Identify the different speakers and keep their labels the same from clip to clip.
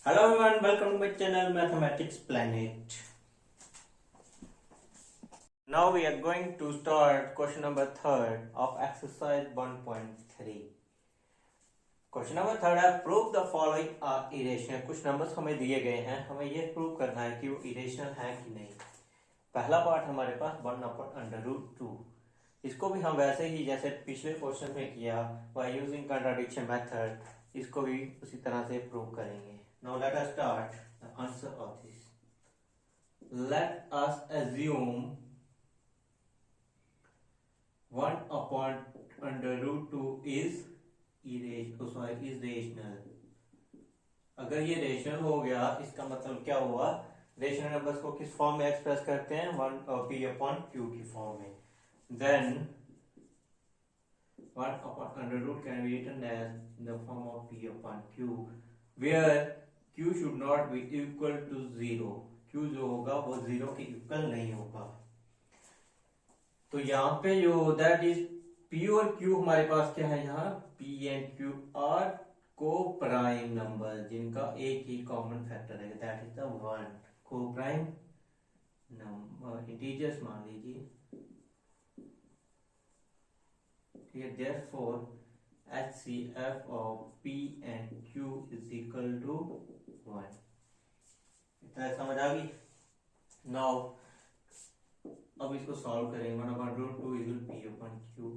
Speaker 1: Hello everyone, welcome to my channel Mathematics Planet. Now we are going to start question number third of exercise 1.3. Question number third है prove the following are irrational. कुछ numbers हमें दिए गए हैं, हमें ये prove करना है कि वो इरेशनल है कि नहीं। पहला पार्ट हमारे पास 1/√2। इसको भी हम वैसे ही जैसे पिछले क्वेश्चन में किया बाय यूजिंग कंट्राडिक्शन मेथड, इसको भी उसी तरह से प्रूव करेंगे। Now let us start the answer of this. Let us assume 1/√2 is rational. अगर ये रेशनल हो गया इसका मतलब क्या हुआ, रेशनल नंबर्स को किस फॉर्म में एक्सप्रेस करते हैं, 1/p/q की फॉर्म में। Then 1/√2 can be written as in the form of p/q, where q should not be equal to 0। q जो होगा वो 0 के इक्वल नहीं होगा। तो यहाँ पे जो दैट इज p और q हमारे पास क्या है, यहाँ p एंड q आर को प्राइम नंबर जिनका एक ही कॉमन फैक्टर है, दैट इज द 1। को प्राइम नंबर इंटीजर्स मान लीजिए, ठीक है। Therefore HCF of p and q is equal to 1। इतना समझ आ गई। नाउ अब इसको सॉल्व करेंगे। 1/√2 इक्वल p/q।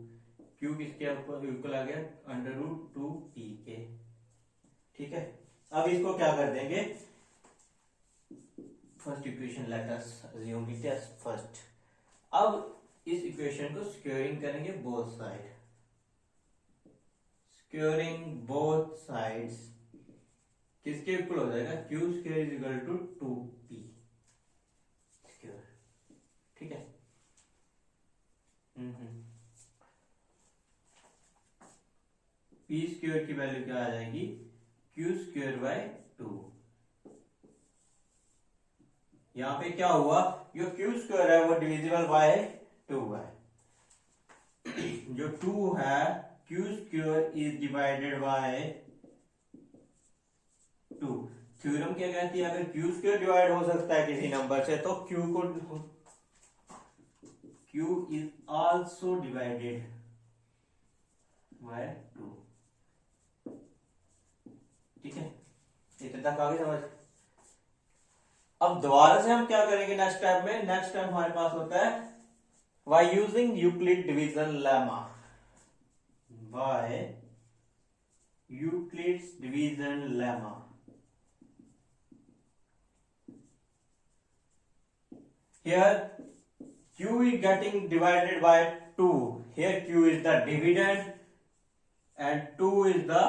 Speaker 1: q किसके इक्वल आ गया, √2p के, ठीक है। अब इसको क्या कर देंगे, first equation let us assume it as first. अब इस इक्वेशन को स्क्वेयरिंग करेंगे both side. Squaring both sides किसके इक्वल हो जाएगा, q square is equal to 2p square, ठीक है। p स्क्वायर की वैल्यू क्या आ जाएगी, q स्क्वायर बाय 2। यहां पे क्या हुआ, जो q स्क्वायर है वो डिविजिबल बाय 2 है। जो 2 है q square is divided by 2। Theorem क्या कहती है, अगर q स्क्वायर डिवाइड हो सकता है किसी नंबर से तो q is also divided by 2, ठीक है। इतना तक आगे समझ। अब दोबारा से हम क्या करेंगे नेक्स्ट स्टेप में, नेक्स्ट स्टेप हमारे पास होता है by using Euclid division lemma. By Euclid's division lemma, here q is getting divided by 2, here q is the dividend and 2 is the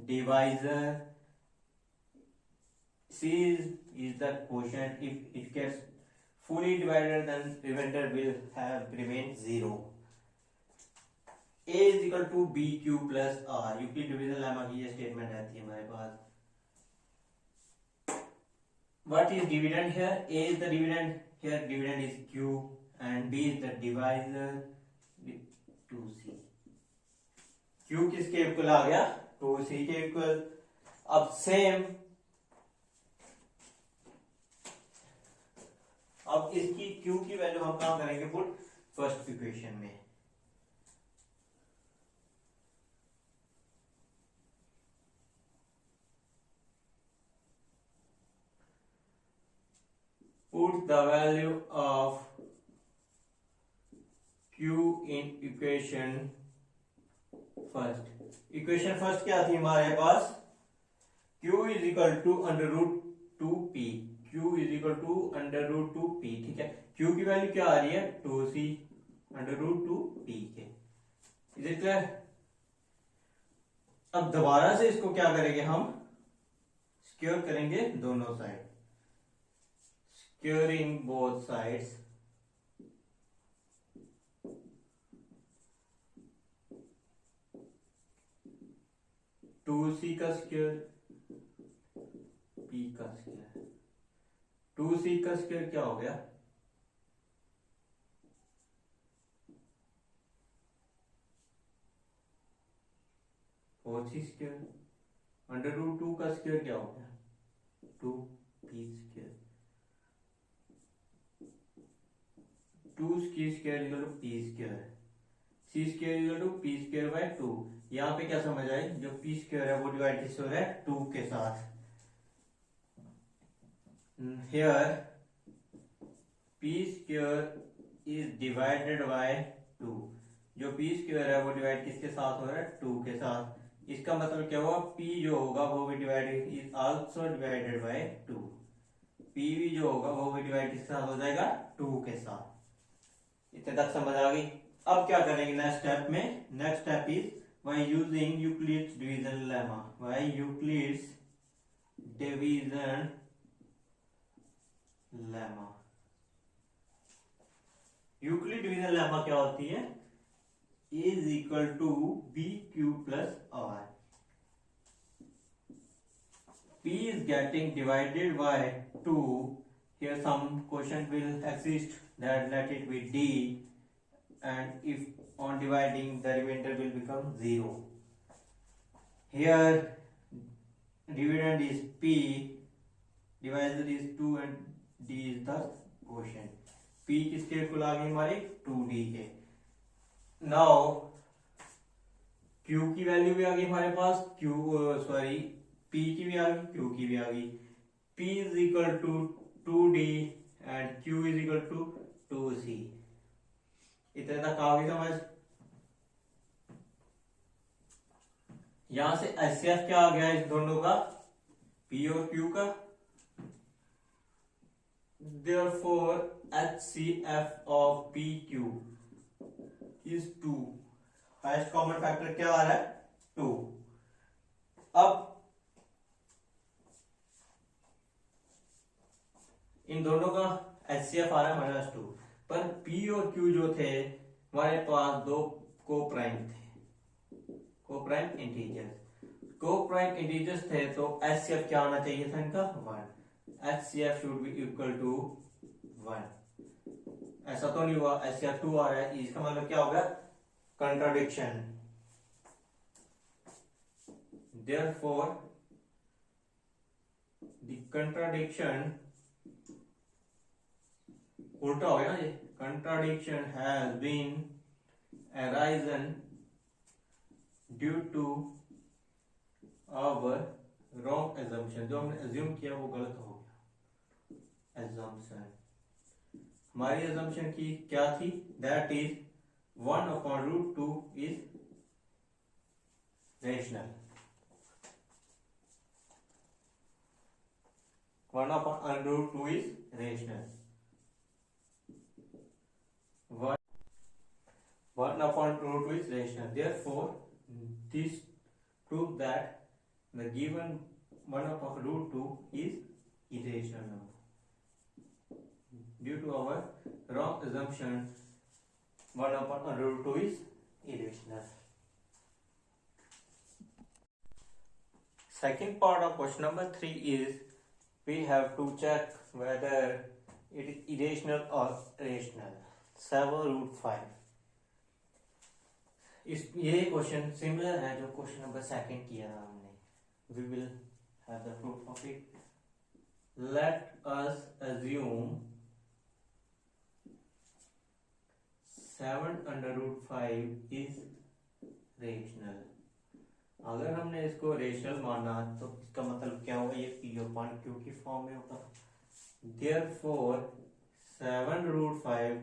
Speaker 1: divisor, c is the quotient. If it gets fully divided then remainder will have remain 0। a is equal to bq plus r, Euclid division lemma की ये statement रहती है हमारे पास। What is dividend here, a is the dividend, here dividend is q and b is the divisor with 2c। q किसके equal आ गया, 2c के equal. अब same अब इसकी q की वैल्यू हम कहां करेंगे पुट, फर्स्ट इक्वेशन में। Put the value of q in equation first। Equation first क्या थी हमारे पास, q is equal to √2p, q is equal to √2p, ठीक है। q की वैल्यू क्या आ रही है, 2c √2p के, इज इट क्लियर। अब दोबारा से इसको क्या करेंगे हम, स्क्वेयर करेंगे दोनों side, squaring both sides, two C का स्क्वेयर p का स्क्वेयर, 2c का स्क्वेयर क्या हो गया, 4c स्क्वेयर, √2 का स्क्वेयर क्या हो गया two P square, two C square equal to P square, C square equal to P square by two. यहाँ पे क्या समझ आई, जो पी स्क्वायर है वो डिवाइड किससे हो रहा है, टू के साथ। Here P square is divided by two, जो पी स्क्वायर है वो डिवाइड किसके साथ हो रहा है, टू के साथ। इसका मतलब क्या हुआ, पी जो होगा वो भी divided is also divided by two, P भी जो होगा वो भी डिवाइड किसके साथ हो जाएगा, टू के साथ। इतने तक समझ आ गई। अब क्या करेंगे नेक्स्ट स्टेप में, next step is by using Euclid's division lemma, by Euclid's division lemma. Euclid division lemma क्या होती है, is equal to B Q plus R, p is getting divided by 2, here some question will exist that let it be d, and if on dividing the remainder will become 0. Here dividend is p, divisor is 2 and d is the quotient, p किसके equal आ गई हमारी 2d के। Now q की value भी आ गई हमारे पास, p की भी आ गई, q की भी आ गई। p is equal to 2d and q is equal to 2c। इतने तक आ गई समझ। यहां से HCF क्या आ गया इस दोनों का, p और q का, therefore HCF of PQ is 2, highest common factor क्या आ रहा है, 2। अब इन दोनों का HCF आ रहा है -2, पर P और Q जो थे हमारे पास दो को प्राइम थे, को प्राइम इंटीजर्स, को प्राइम इंटीजर्स थे तो HCF क्या आना चाहिए था इनका 1, HCF should be equal to 1। ऐसा तो नहीं हुआ, HCF 2 आ रहा है, इसका मतलब क्या हो गया, कंट्राडिक्शन। Therefore the contradiction, उल्टा हो गया ये, contradiction has been arisen due to our wrong assumption, जो हमने assume किया वो गलत हो गया। assumption, हमारी assumption की क्या थी, that is 1/√2 is rational, 1/√2 is rational, 1/√2 is rational. Therefore, this proves that the given 1/√2 is irrational number. Due to our wrong assumption, 1/√2 is irrational. Second part of question number 3 is we have to check whether it is irrational or rational. 7√5, इस ये question similar है जो question number second किया था हमने। We will have the proof of it. Let us assume 7/5 is rational. अगर हमने इसको रेशनल माना तो इसका मतलब क्या होगा, ये P/Q की फॉर्म में होगा। Therefore 7√5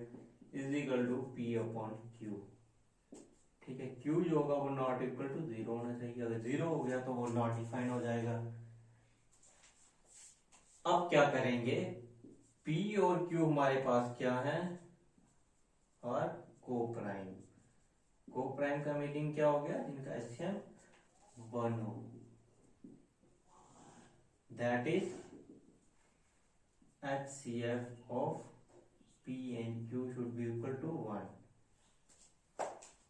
Speaker 1: is equal to P/Q। ठीक है, Q जो होगा वो नॉट इक्वल टू 0 होना चाहिए, अगर 0 हो गया तो वो नॉट डिफाइन हो जाएगा। अब क्या करेंगे, P और Q हमारे पास क्या है, और को प्राइम, को प्राइम का मीनिंग क्या हो गया, इनका HCF 1 हो, that is HCF of P and Q should be equal to 1।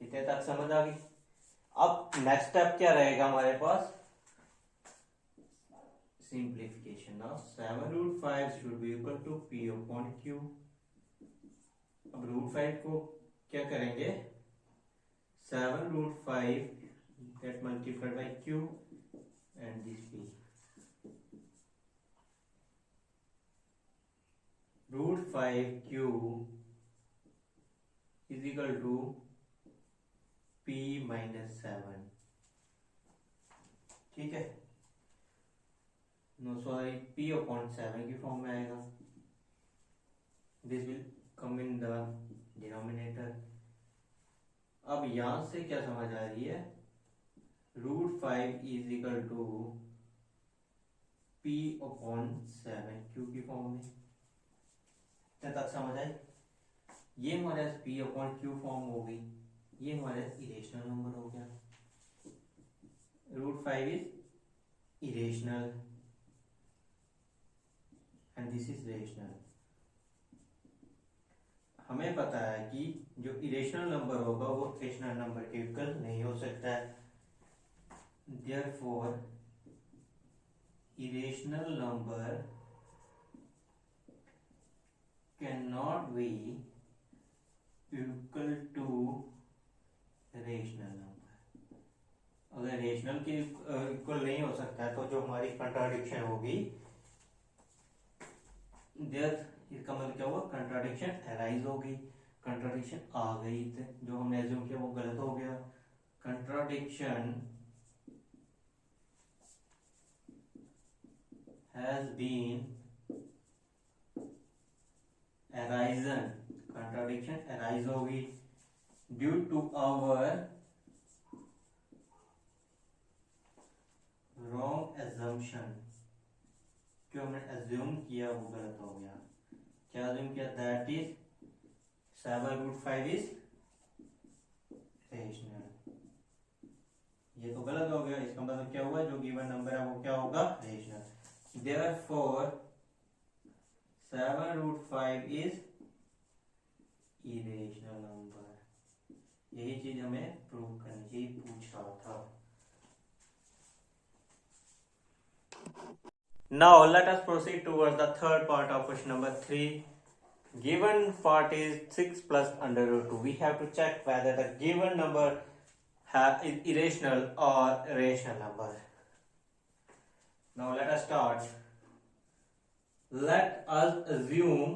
Speaker 1: इतने तक समझ आ गई। अब नेक्स्ट स्टेप क्या रहेगा हमारे पास, simplification of 7√5 should be equal to P/Q। अब √5 को क्या करेंगे, 7√5 get multiplied by Q and this P, √5q is equal to p minus 7। ठीक है, नो सॉरी, p अपॉन 7 की फॉर्म में आएगा। This will come in the denominator. अब यहां से क्या समझ आ रही है, √5 is equal to p upon 7 q की फॉर्म में। क्या तक समझ आई? ये हमारे p अपॉन q फॉर्म हो गई, ये हमारे इरेशनल नंबर हो गया। √5 is irrational and this is rational. हमें पता है कि जो इरेशनल नंबर होगा वो रेशनल नंबर के इक्वल नहीं हो सकता है। Therefore irrational number cannot be equal to rational number। अगर रेशनल के इक्वल नहीं हो सकता है तो जो हमारी कंट्राडिक्शन होगी, इसका मतलब क्या हुआ, कंट्राडिक्शन अराइज होगी। कंट्राडिक्शन आ गई तो जो हमने एज्यूम किया वो गलत हो गया। Contradiction has been arisen, contradiction arise होगी due to our wrong assumption। जो हमने assume किया वो गलत हो गया। क्या assume किया, that is 7√5 is rational। ये तो गलत हो गया, इसका मतलब क्या हुआ, जो गिवन नंबर है वो क्या होगा, rational. Therefore 7√5 is irrational number। यही चीज हमें प्रूव करनी चाहिए, पूछ रहा था। Now let us proceed towards the third part of question number 3. Given part is 6 plus under root 2. We have to check whether the given number is irrational or rational number. Now let us start. Let us assume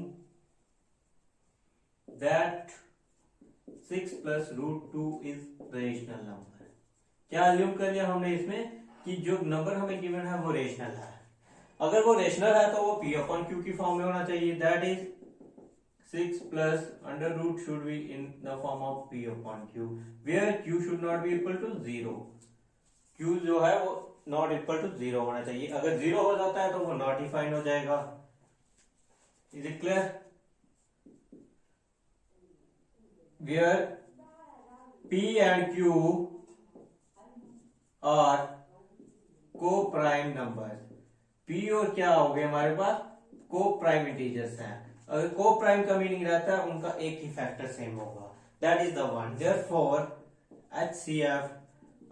Speaker 1: that 6 plus √2 is rational number। क्या assume कर लिया हमने इसमें कि जो number हमें given है वो रेशनल है। अगर वो रेशनल है तो वो p अपॉन q की फॉर्म में होना चाहिए। That is 6 plus under root should be in the form of p upon q, where q should not be equal to 0। q जो है वो नॉट इक्वल टू 0 होना चाहिए। अगर 0 हो जाता है तो वो नॉट डिफाइन हो जाएगा। Is it clear? where p and q are co-prime numbers। p और क्या हो गए हमारे पास, को-प्राइम इंटीजर्स हैं। अगर को-प्राइम का मीनिंग रहता है उनका एक ही फैक्टर सेम होगा, that is the one. Therefore HCF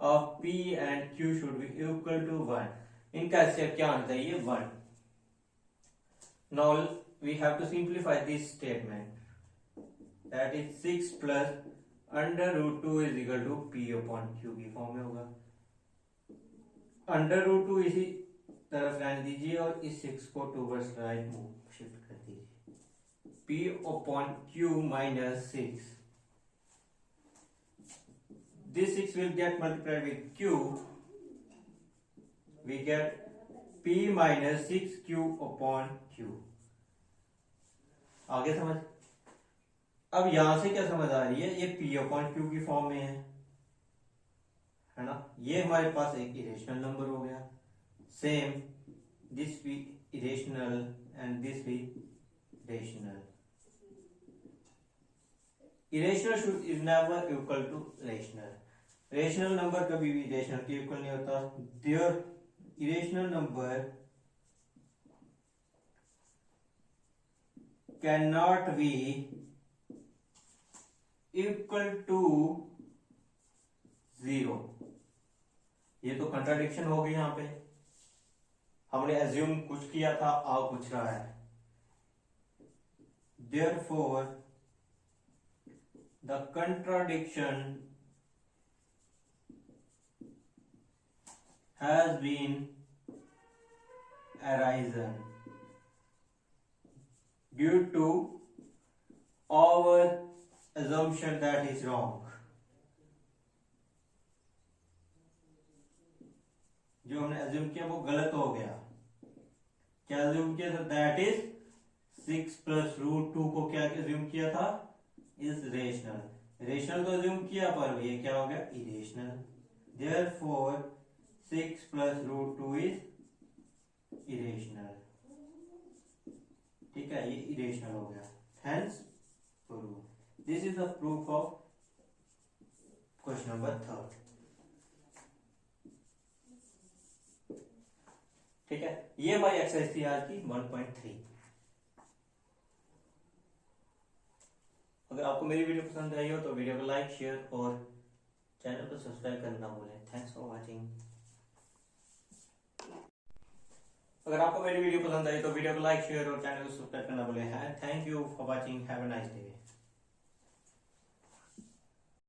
Speaker 1: of p and q should be equal to 1। इनका HCF क्या होना चाहिए, 1। Now we have to simplify this statement, that is 6 plus under root 2 is equal to p upon q की form में होगा। Under root 2 इसी तरफ रहने दीजिए और इस 6 को टूवर्ड्स राइट मूव शिफ्ट कर दीजिए। p upon q minus 6, this 6 will get multiplied with q, we get p minus 6q upon q। आगे समझ? अब यहां से क्या समझ आ रही है, ये p upon q की फॉर्म में है ना। ये हमारे पास एक इरेशनल नंबर हो गया। सेम दिस भी इरेशनल एंड दिस भी rational. Irrational is never equal to rational. Rational number कभी भी इरेशनल के इक्वल नहीं होता। There irrational number can not be equal to 0। ये तो कंट्राडिक्शन हो गई। यहां पे हमने एज्यूम कुछ किया था, आ कुछ रहा है। Therefore the contradiction has been arisen due to our assumption that is wrong. जो हमने अज्यूम किया वो गलत हो गया. क्या अज्यूम किया था? दैट इज 6 प्लस रूट 2 को क्या अज्यूम किया था? Is rational. रेशनल तो अज्यूम किया पर ये क्या हो गया? Irrational. Therefore 6 plus root 2 is irrational. ठीक है, ये इरेशनल हो गया. Hence prove. This is the proof of question number 3. ठीक है, ये हमारी एक्सरसाइज थी आज की 1.3. अगर आपको मेरी वीडियो पसंद आई हो तो वीडियो को लाइक, शेयर और चैनल को सब्सक्राइब करना ना भूलें. Thanks for watching. अगर आपको मेरी वीडियो पसंद आई तो वीडियो को लाइक, शेयर और चैनल को सब्सक्राइब करना भूलें. Thank you for watching. Have a nice day.